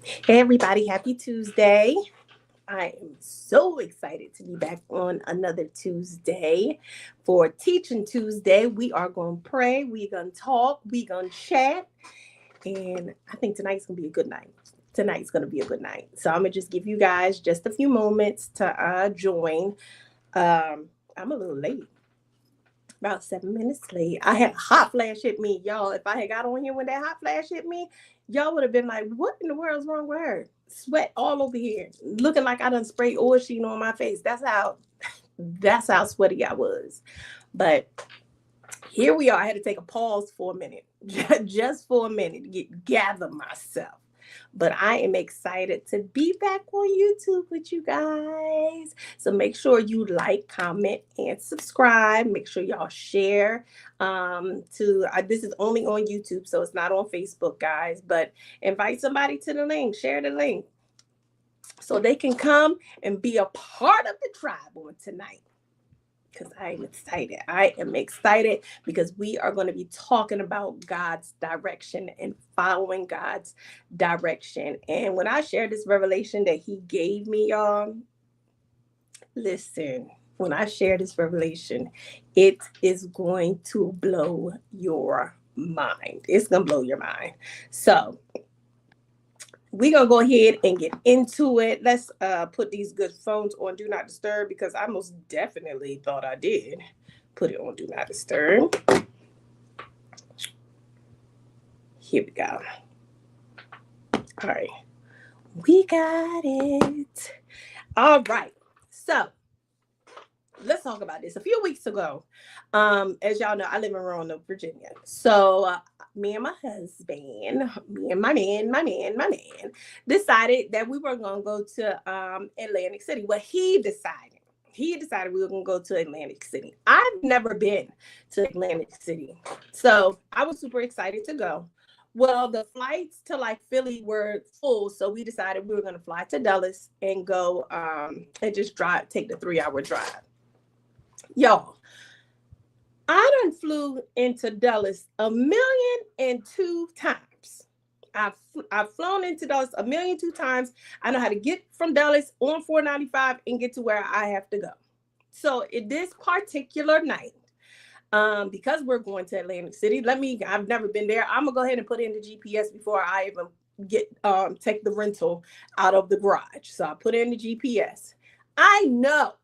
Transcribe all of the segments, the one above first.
Hey everybody, happy Tuesday. I am so excited to be back on another Tuesday for Teaching Tuesday. We are going to pray, we're going to talk, we're going to chat, and I think tonight's going to be a good night. Tonight's going to be a good night. So I'm going to just give you guys just a few moments to join. I'm a little late. About 7 minutes late. I had a hot flash hit me, y'all. If I had got on here when that hot flash hit me, y'all would have been like, "What in the world's wrong with her?" Sweat all over here, looking like I done sprayed oil sheen on my face. That's how sweaty I was. But here we are. I had to take a pause for a minute, just for a minute to gather myself. But I am excited to be back on YouTube with you guys. So make sure you like, comment, and subscribe. Make sure y'all share. This is only on YouTube, so it's not on Facebook, guys. But invite somebody to the link. Share the link so they can come and be a part of the tribe on tonight because I am excited. I am excited because we are going to be talking about God's direction and following God's direction. And when I shared this revelation that He gave me, y'all, listen, when I share this revelation, it is going to blow your mind. It's going to blow your mind. So, we're going to go ahead and get into it. Let's put these good phones on Do Not Disturb because I most definitely thought I did put it on Do Not Disturb. Here we go. All right. We got it. All right. So let's talk about this. A few weeks ago, as y'all know, I live in Roanoke, Virginia. So me and my husband, me and my man, decided that we were going to go to Atlantic City. Well, he decided we were going to go to Atlantic City. I've never been to Atlantic City. So I was super excited to go. Well, the flights to like Philly were full, so we decided we were going to fly to Dulles and go and just take the 3-hour drive. Y'all, I done flew into Dulles 1,000,002 times. I've flown into Dulles 1,000,002 times. I know how to get from Dulles on 495 and get to where I have to go. So in this particular night, because we're going to Atlantic City, I've never been there. I'm gonna go ahead and put in the GPS before I even take the rental out of the garage. So I put in the GPS. I know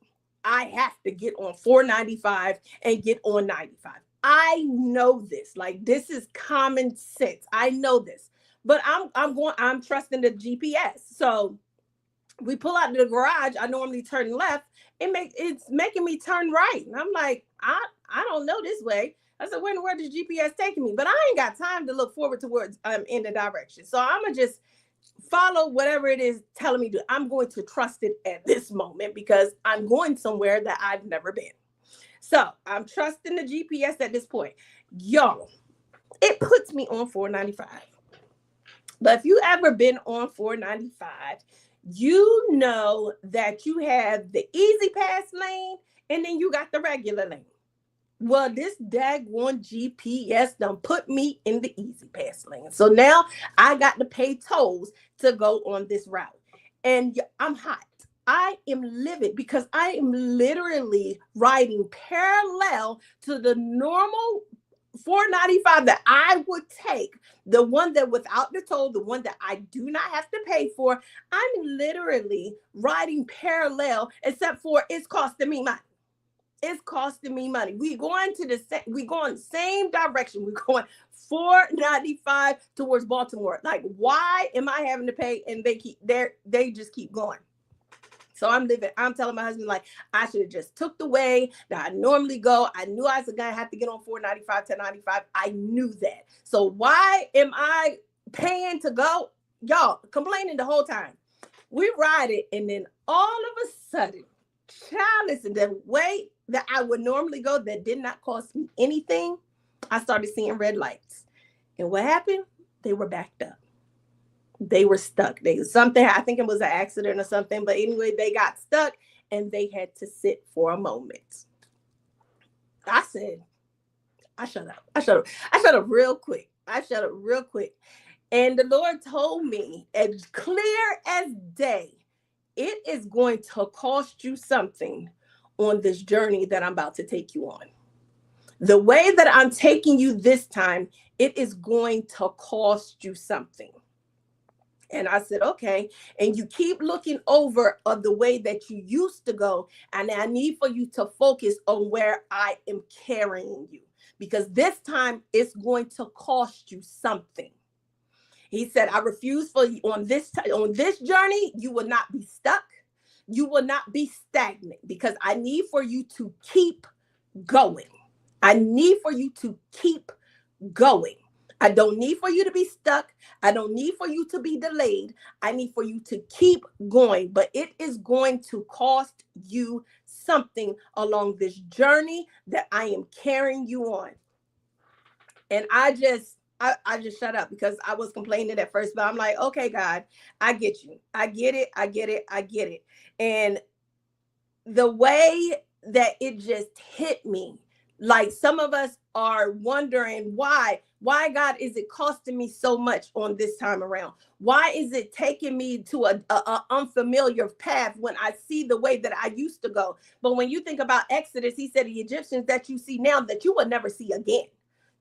I have to get on 495 and get on 95. I know this. Like, this is common sense. I know this. But I'm trusting the GPS. So we pull out the garage. I normally turn left. It's making me turn right. And I'm like, I don't know this way. I said, where in the world is GPS taking me? But I ain't got time to look forward towards in the direction. So I'm gonna just follow whatever it is telling me to. I'm going to trust it at this moment because I'm going somewhere that I've never been. So I'm trusting the GPS at this point. Y'all, it puts me on 495. But if you ever been on 495, you know that you have the easy pass lane and then you got the regular lane. Well, this daggone GPS done put me in the easy pass lane. So now I got to pay tolls to go on this route. And I'm hot. I am livid because I am literally riding parallel to the normal 495 that I would take, the one that without the toll, the one that I do not have to pay for. I'm literally riding parallel, except for it's costing me money. It's costing me money. We going the same direction. We're going 495 towards Baltimore. Like, why am I having to pay? And they just keep going. So I'm telling my husband, like, I should have just took the way that I normally go. I knew I was gonna have to get on 495 to 95. I knew that. So why am I paying to go? Y'all complaining the whole time. We ride it, and then all of a sudden, child, listen, the way that I would normally go that did not cost me anything, I started seeing red lights. And what happened? They were backed up. They were stuck. I think it was an accident or something, but anyway, they got stuck and they had to sit for a moment. I said, I shut up real quick. And the Lord told me, as clear as day, it is going to cost you something on this journey that I'm about to take you on. The way that I'm taking you this time, it is going to cost you something. And I said, okay. And you keep looking over of the way that you used to go. And I need for you to focus on where I am carrying you, because this time it's going to cost you something. He said, I refuse for you on this journey. You will not be stuck. You will not be stagnant, because I need for you to keep going. I need for you to keep going. I don't need for you to be stuck. I don't need for you to be delayed. I need for you to keep going, but it is going to cost you something along this journey that I am carrying you on. And I just shut up, because I was complaining at first, but I'm like, okay, God, I get you. I get it. I get it. I get it. And the way that it just hit me, like some of us are wondering why God is it costing me so much on this time around? Why is it taking me to a unfamiliar path when I see the way that I used to go? But when you think about Exodus, he said the Egyptians that you see now that you will never see again.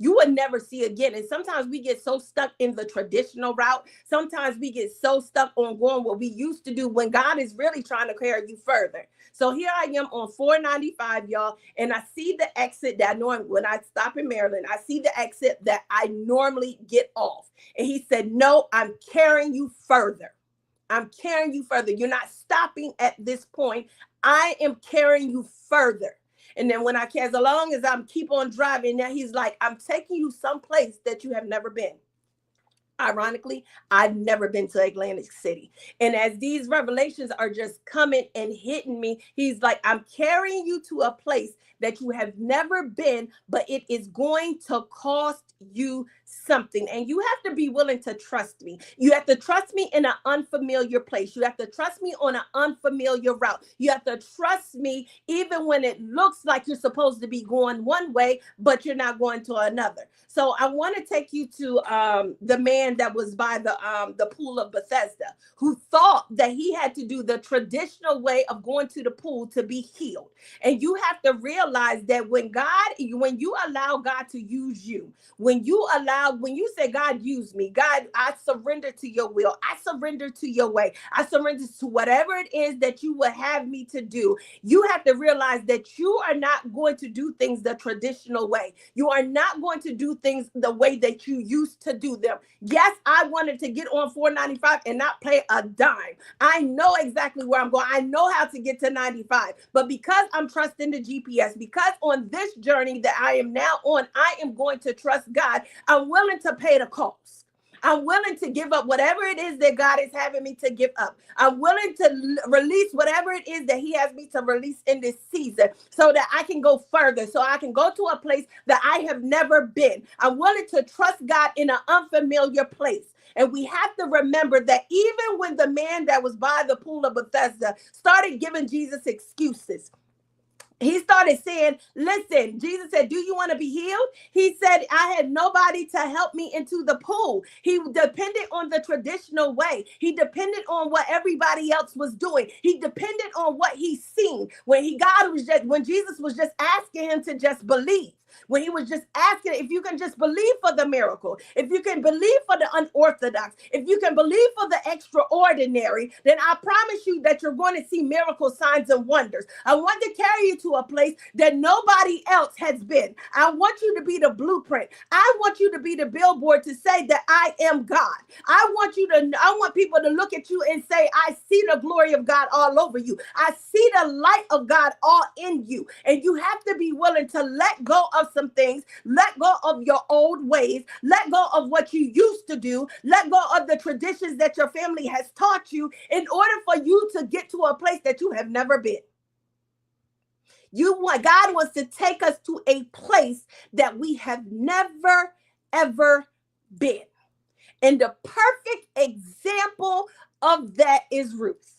You would never see again. And sometimes we get so stuck in the traditional route. Sometimes we get so stuck on going what we used to do when God is really trying to carry you further. So here I am on 495, y'all, and I see the exit that when I stop in Maryland, I see the exit that I normally get off. And he said, no, I'm carrying you further. I'm carrying you further. You're not stopping at this point. I am carrying you further. And then when as long as I'm keep on driving, now he's like, I'm taking you someplace that you have never been. Ironically, I've never been to Atlantic City. And as these revelations are just coming and hitting me, he's like, I'm carrying you to a place that you have never been, but it is going to cost you something. And you have to be willing to trust me. You have to trust me in an unfamiliar place. You have to trust me on an unfamiliar route. You have to trust me even when it looks like you're supposed to be going one way, but you're not going to another. So I want to take you to the man that was by the pool of Bethesda, who thought that he had to do the traditional way of going to the pool to be healed. And you have to realize that when you allow God to use you, when you say, God, use me, God, I surrender to your will, I surrender to your way, I surrender to whatever it is that you would have me to do, you have to realize that you are not going to do things the traditional way. You are not going to do things the way that you used to do them. Yes, I wanted to get on 495 and not pay a dime. I know exactly where I'm going. I know how to get to 95. But because I'm trusting the GPS, because on this journey that I am now on, I am going to trust God, I'm willing to pay the cost. I'm willing to give up whatever it is that God is having me to give up. I'm willing to release whatever it is that he has me to release in this season so that I can go further, so I can go to a place that I have never been. I'm willing to trust God in an unfamiliar place. And we have to remember that even when the man that was by the pool of Bethesda started giving Jesus excuses, he started saying, listen, Jesus said, do you want to be healed? He said, I had nobody to help me into the pool. He depended on the traditional way. He depended on what everybody else was doing. He depended on what he's seen. When Jesus was just asking him to just believe. When he was just asking if you can just believe for the miracle, if you can believe for the unorthodox, if you can believe for the extraordinary, then I promise you that you're going to see miracle signs and wonders. I want to carry you to a place that nobody else has been. I want you to be the blueprint. I want you to be the billboard to say that I am God. I want people to look at you and say, I see the glory of God all over you. I see the light of God all in you. And you have to be willing to let go of some things, let go of your old ways, let go of what you used to do, let go of the traditions that your family has taught you in order for you to get to a place that you have never been. God wants to take us to a place that we have never, ever been. And the perfect example of that is Ruth.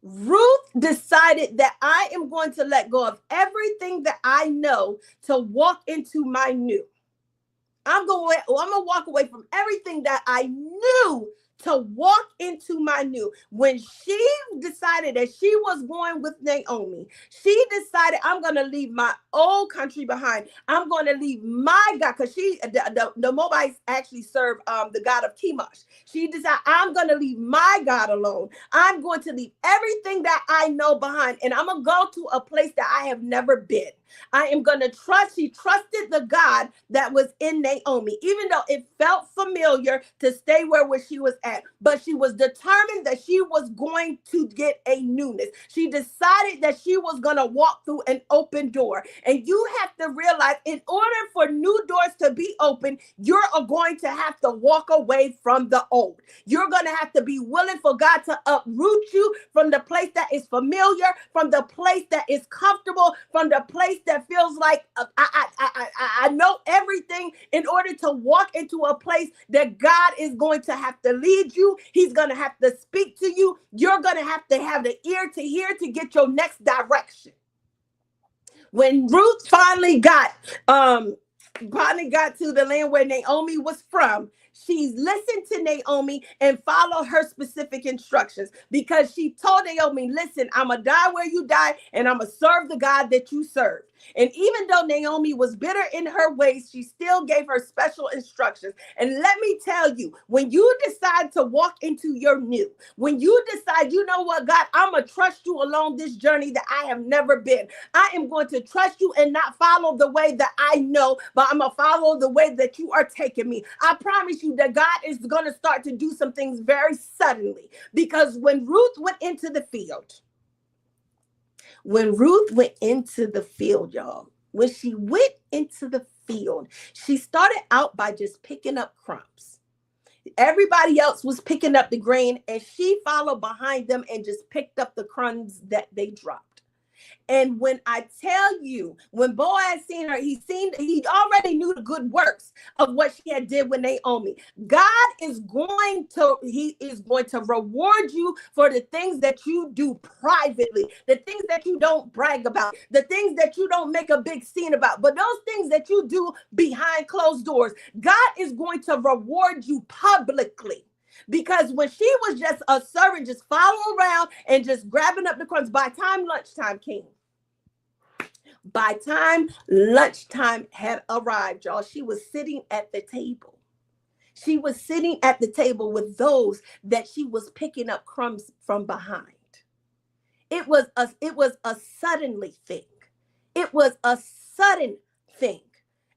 Ruth decided that I am going to let go of everything that I know to walk into my new. I'm going to walk away from everything that I knew to walk into my new. When she decided that she was going with Naomi, she decided, I'm going to leave my old country behind. I'm going to leave my God, because the Moabites actually serve the God of Chemosh. She decided, I'm going to leave my God alone. I'm going to leave everything that I know behind, and I'm going to go to a place that I have never been. I am going to trust. She trusted the God that was in Naomi, even though it felt familiar to stay where she was at. But she was determined that she was going to get a newness. She decided that she was going to walk through an open door. And you have to realize, in order for new doors to be open, you're going to have to walk away from the old. You're going to have to be willing for God to uproot you from the place that is familiar, from the place that is comfortable, from the place that feels like I know everything, in order to walk into a place that God is going to have to lead you. He's going to have to speak to you. You're going to have the ear to hear to get your next direction. When Ruth finally got to the land where Naomi was from, she's listened to Naomi and followed her specific instructions, because she told Naomi, listen, I'm going to die where you die, and I'm going to serve the God that you serve. And even though Naomi was bitter in her ways, she still gave her special instructions. And let me tell you, when you decide to walk into your new, when you decide, you know what, God, I'm going to trust you along this journey that I have never been. I am going to trust you and not follow the way that I know, but I'm going to follow the way that you are taking me. I promise you that God is going to start to do some things very suddenly, because when Ruth went into the field, y'all, when she went into the field, she started out by just picking up crumbs. Everybody else was picking up the grain, and she followed behind them and just picked up the crumbs that they dropped. And when I tell you, when Boaz seen her, he already knew the good works of what she had did with Naomi. God is going to reward you for the things that you do privately, the things that you don't brag about, the things that you don't make a big scene about, but those things that you do behind closed doors. God is going to reward you publicly. Because when she was just a servant, just following around and just grabbing up the crumbs, by time lunchtime had arrived, y'all, she was sitting at the table. She was sitting at the table with those that she was picking up crumbs from behind. It was a suddenly thing. It was a sudden thing.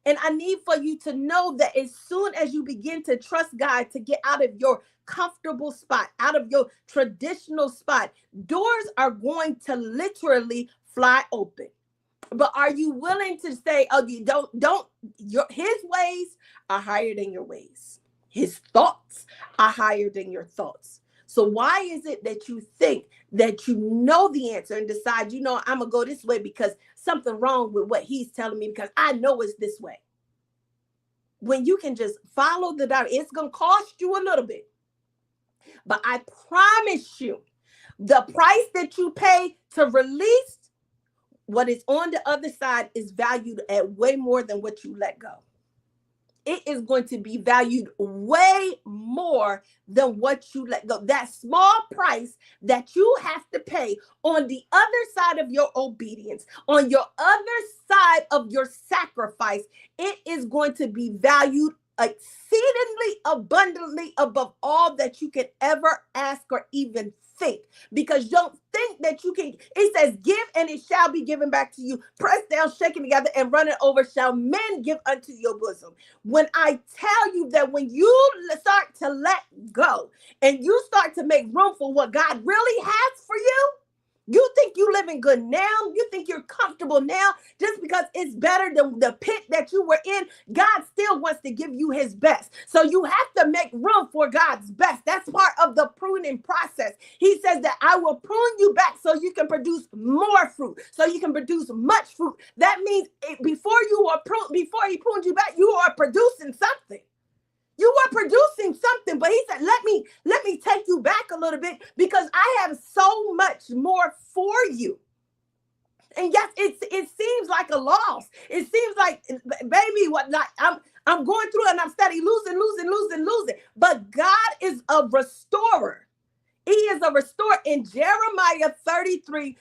And I need for you to know that as soon as you begin to trust God to get out of your comfortable spot, out of your traditional spot, doors are going to literally fly open. But are you willing to say, oh, you don't, his ways are higher than your ways. His thoughts are higher than your thoughts. So why is it that you think that you know the answer and decide, I'm going to go this way because something wrong with what he's telling me, because I know it's this way? When you can just follow the direction, it's going to cost you a little bit. But I promise you, the price that you pay to release what is on the other side is valued at way more than what you let go. It is going to be valued way more than what you let go. That small price that you have to pay on the other side of your obedience, on your other side of your sacrifice, it is going to be valued exceedingly abundantly above all that you can ever ask or even think. Because don't think that you can. It says, give and it shall be given back to you. Pressed down, shaken together, and running over shall men give unto your bosom. When I tell you that when you start to let go and you start to make room for what God really has for you, you think you living good now. You think you're comfortable now just because it's better than the pit that you were in. God still wants to give you his best. So you have to make room for God's best. That's part of the pruning process. He says that I will prune you back so you can produce more fruit, so you can produce much fruit. That means before he pruned you back, you are producing something. You were producing something, but he said, let me take you back a little bit, because I have so much more for you. And yes, it seems like a loss. It seems like, baby, I'm going through and I'm steady losing. But God is a restorer. He is a restorer. In Jeremiah 33,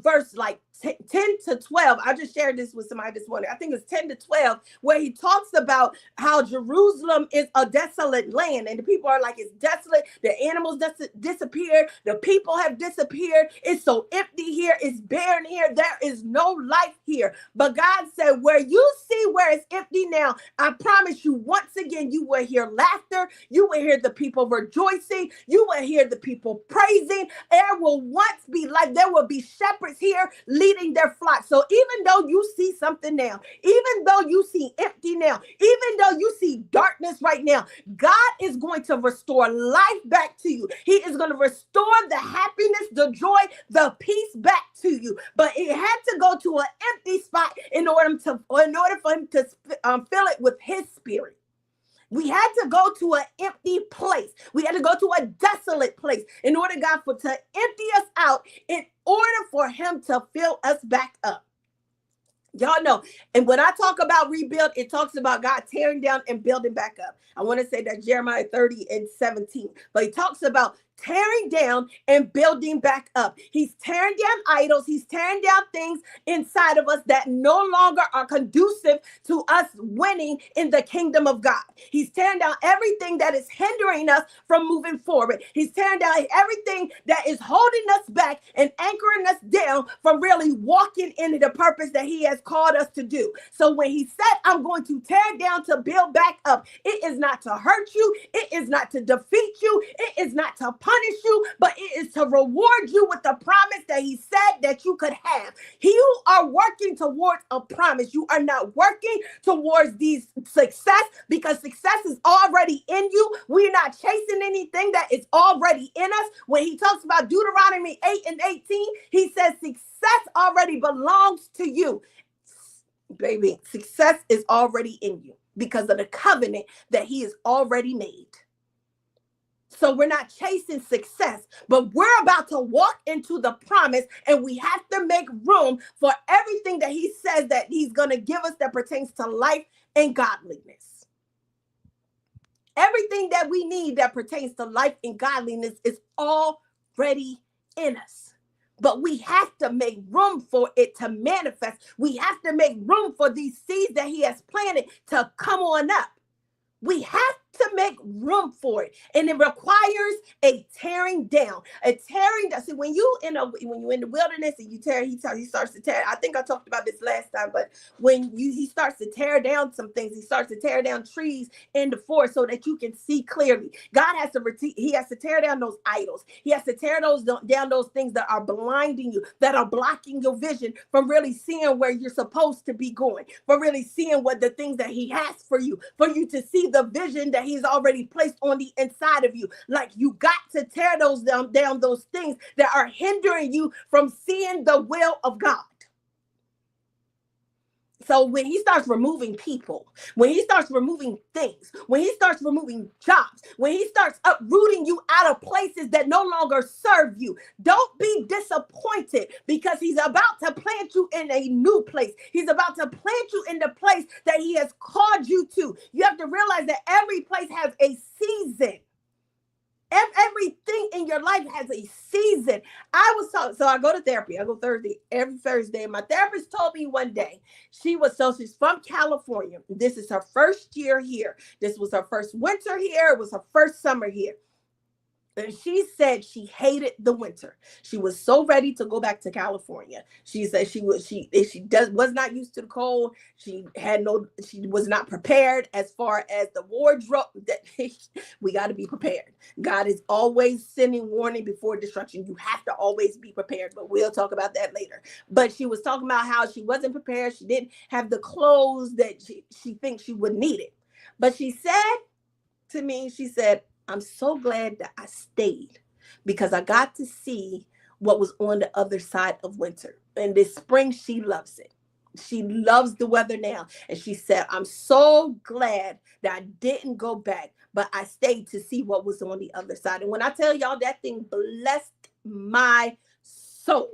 verse like 10 to 12. I just shared this with somebody this morning. I think it's 10 to 12, where he talks about how Jerusalem is a desolate land. And the people are like, it's desolate. The animals disappeared. The people have disappeared. It's so empty here. It's barren here. There is no life here. But God said, where you see where it's empty now, I promise you, once again, you will hear laughter. You will hear the people rejoicing. You will hear the people praising. There will once be life. There will be shepherds here leading their flock. So even though you see something now, even though you see empty now, even though you see darkness right now, God is going to restore life back to you. He is going to restore the happiness, the joy, the peace back to you. But it had to go to an empty spot in order for him to fill it with his spirit. We had to go to an empty place. We had to go to a desolate place in order, God, to empty us out, in order for him to fill us back up. Y'all know. And when I talk about rebuild, it talks about God tearing down and building back up. I want to say that Jeremiah 30 and 17. But he talks about tearing down and building back up. He's tearing down idols. He's tearing down things inside of us that no longer are conducive to us winning in the kingdom of God. He's tearing down everything that is hindering us from moving forward. He's tearing down everything that is holding us back and anchoring us down from really walking into the purpose that he has called us to do. So when he said, I'm going to tear down to build back up, it is not to hurt you. It is not to defeat you. It is not to punish you, but it is to reward you with the promise that he said that you could have. You are working towards a promise. You are not working towards these success, because success is already in you. We're not chasing anything that is already in us. When he talks about Deuteronomy 8 and 18, he says success already belongs to you. Baby, success is already in you because of the covenant that he has already made. So we're not chasing success, but we're about to walk into the promise, and we have to make room for everything that he says that he's going to give us that pertains to life and godliness. Everything that we need that pertains to life and godliness is already in us. But we have to make room for it to manifest. We have to make room for these seeds that he has planted to come on up. We have to make room for it, and it requires a tearing down. A tearing down. See, when you're in the wilderness and you tear, he starts to tear. I think I talked about this last time, but he starts to tear down some things. He starts to tear down trees in the forest so that you can see clearly. God has to tear down those idols. He has to tear down those things that are blinding you, that are blocking your vision from really seeing where you're supposed to be going, for really seeing what the things that he has for you to see the vision that he's already placed on the inside of you. Like, you got to tear those down those things that are hindering you from seeing the will of God. So when he starts removing people, when he starts removing things, when he starts removing jobs, when he starts uprooting you out of places that no longer serve you, don't be disappointed, because he's about to plant you in a new place. He's about to plant you in the place that he has called you to. You have to realize that every place has a season. Everything in your life has a season. So I go to therapy. I go every Thursday. And my therapist told me one day, she's from California. This is her first year here. This was her first winter here. It was her first summer here. And she said she hated the winter. She was so ready to go back to California. She said she was not used to the cold. She was not prepared as far as the wardrobe. That we got to be prepared. God is always sending warning before destruction. You have to always be prepared, but we'll talk about that later. But she was talking about how she wasn't prepared. She didn't have the clothes that she thinks she would need it. But she said to me, I'm so glad that I stayed, because I got to see what was on the other side of winter. And this spring, she loves it. She loves the weather now. And she said, I'm so glad that I didn't go back, but I stayed to see what was on the other side. And when I tell y'all, that thing blessed my soul.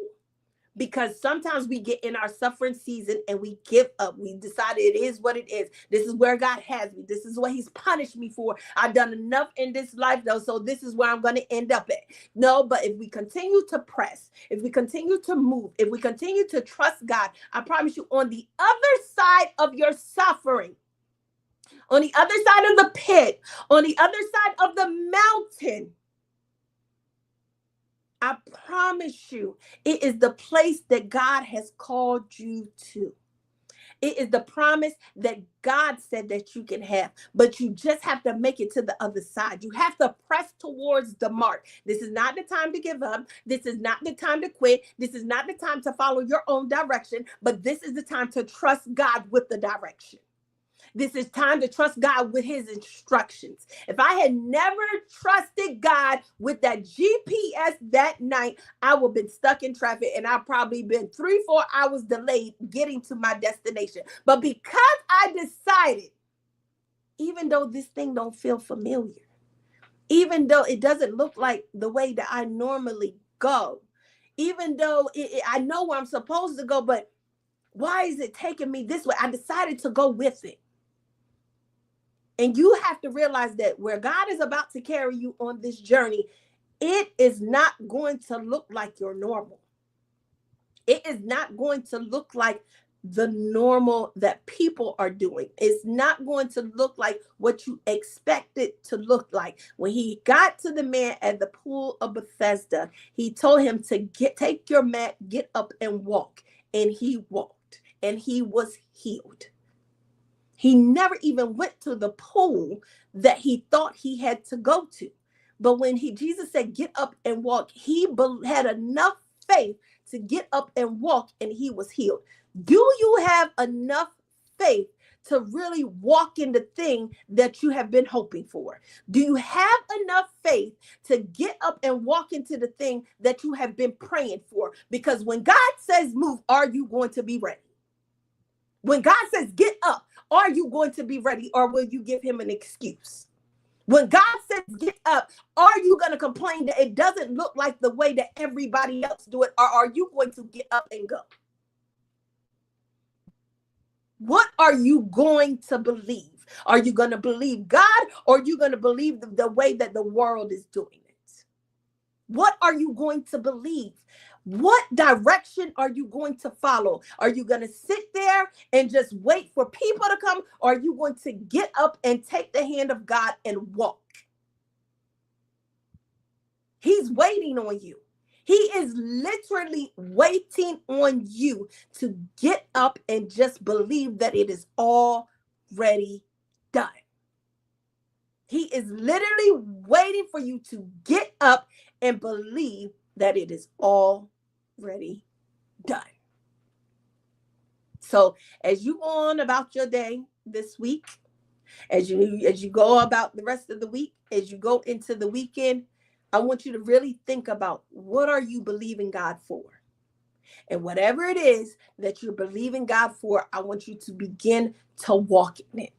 Because sometimes we get in our suffering season and we give up. We decide it is what it is. This is where God has me. This is what he's punished me for. I've done enough in this life though, so this is where I'm going to end up at. No, but if we continue to press, if we continue to move, if we continue to trust God, I promise you, on the other side of your suffering, on the other side of the pit, on the other side of the mountain, I promise you, it is the place that God has called you to. It is the promise that God said that you can have, but you just have to make it to the other side. You have to press towards the mark. This is not the time to give up. This is not the time to quit. This is not the time to follow your own direction, but this is the time to trust God with the direction. This is time to trust God with his instructions. If I had never trusted God with that GPS that night, I would have been stuck in traffic and I've probably been 3-4 hours delayed getting to my destination. But because I decided, even though this thing don't feel familiar, even though it doesn't look like the way that I normally go, even though I know where I'm supposed to go, but why is it taking me this way? I decided to go with it. And you have to realize that where God is about to carry you on this journey, it is not going to look like your normal. It is not going to look like the normal that people are doing. It's not going to look like what you expect it to look like. When he got to the man at the pool of Bethesda, he told him to take your mat, get up and walk. And he walked and he was healed. He never even went to the pool that he thought he had to go to. But when Jesus said, get up and walk, he had enough faith to get up and walk, and he was healed. Do you have enough faith to really walk in the thing that you have been hoping for? Do you have enough faith to get up and walk into the thing that you have been praying for? Because when God says move, are you going to be ready? When God says get up, are you going to be ready, or will you give him an excuse? When God says get up, are you going to complain that it doesn't look like the way that everybody else do it, or are you going to get up and go? What are you going to believe? Are you going to believe God, or are you going to believe the way that the world is doing it? What are you going to believe? What direction are you going to follow? Are you going to sit there and just wait for people to come? Or are you going to get up and take the hand of God and walk? He's waiting on you. He is literally waiting on you to get up and just believe that it is already done. He is literally waiting for you to get up and believe that it is already done. So as you go on about your day this week, as you go about the rest of the week, as you go into the weekend, I want you to really think about, what are you believing God for? And whatever it is that you're believing God for, I want you to begin to walk in it.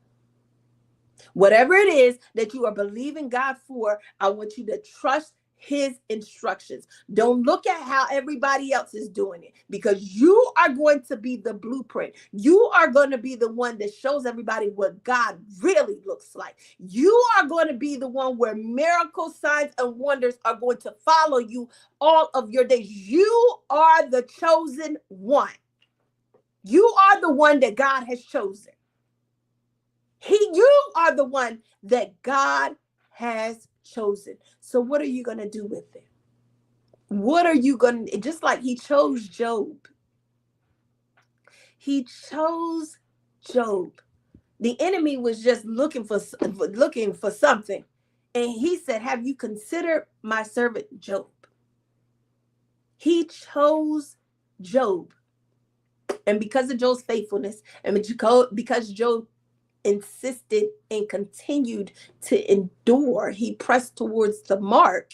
Whatever it is that you are believing God for, I want you to trust his instructions. Don't look at how everybody else is doing it, because you are going to be the blueprint. You are going to be the one that shows everybody what God really looks like. You are going to be the one where miracles, signs, and wonders are going to follow you all of your days. You are the chosen one. You are the one that God has chosen. You are the one that God has chosen. So what are you going to do with it? What are you going to, just like he chose Job. He chose Job. The enemy was just looking for something. And he said, have you considered my servant Job? He chose Job. And because of Job's faithfulness, and because Job insisted and continued to endure, he pressed towards the mark,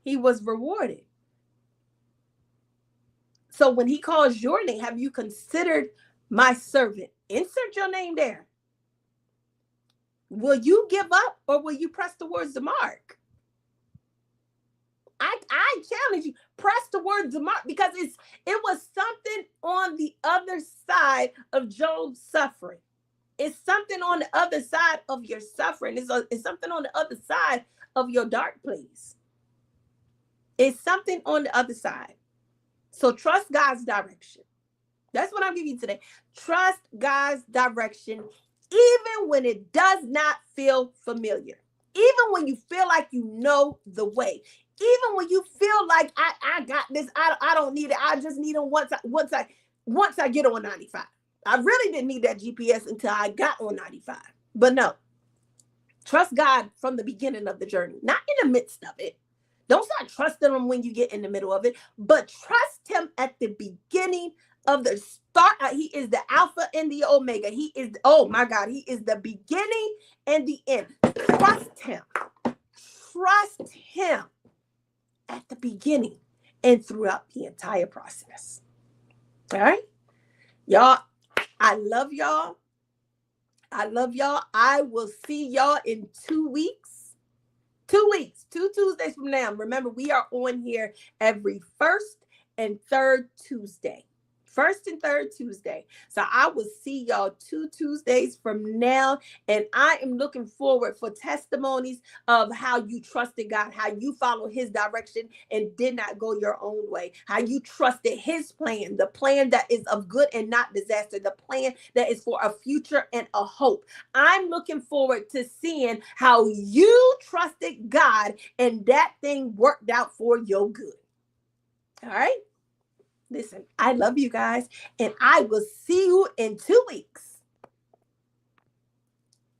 he was rewarded. So when he calls your name, have you considered my servant? Insert your name there. Will you give up, or will you press towards the mark? I challenge you. Press towards the mark, because it was something on the other side of Job's suffering. It's something on the other side of your suffering. It's something on the other side of your dark place. It's something on the other side. So trust God's direction. That's what I'm giving you today. Trust God's direction, even when it does not feel familiar. Even when you feel like you know the way. Even when you feel like I got this, I don't need it. I just need them once I get on 95. I really didn't need that GPS until I got on 95. But no, trust God from the beginning of the journey, not in the midst of it. Don't start trusting him when you get in the middle of it, but trust him at the beginning of the start. He is the Alpha and the Omega. He is, oh my God, he is the beginning and the end. Trust him. Trust him at the beginning and throughout the entire process. All right? Y'all, I love y'all. I love y'all. I will see y'all in 2 weeks. 2 weeks, 2 Tuesdays from now. Remember, we are on here every first and third Tuesday. First and third Tuesday. So I will see y'all 2 Tuesdays from now. And I am looking forward for testimonies of how you trusted God, how you followed his direction and did not go your own way, how you trusted his plan, the plan that is of good and not disaster, the plan that is for a future and a hope. I'm looking forward to seeing how you trusted God and that thing worked out for your good. All right. Listen, I love you guys, and I will see you in 2 weeks.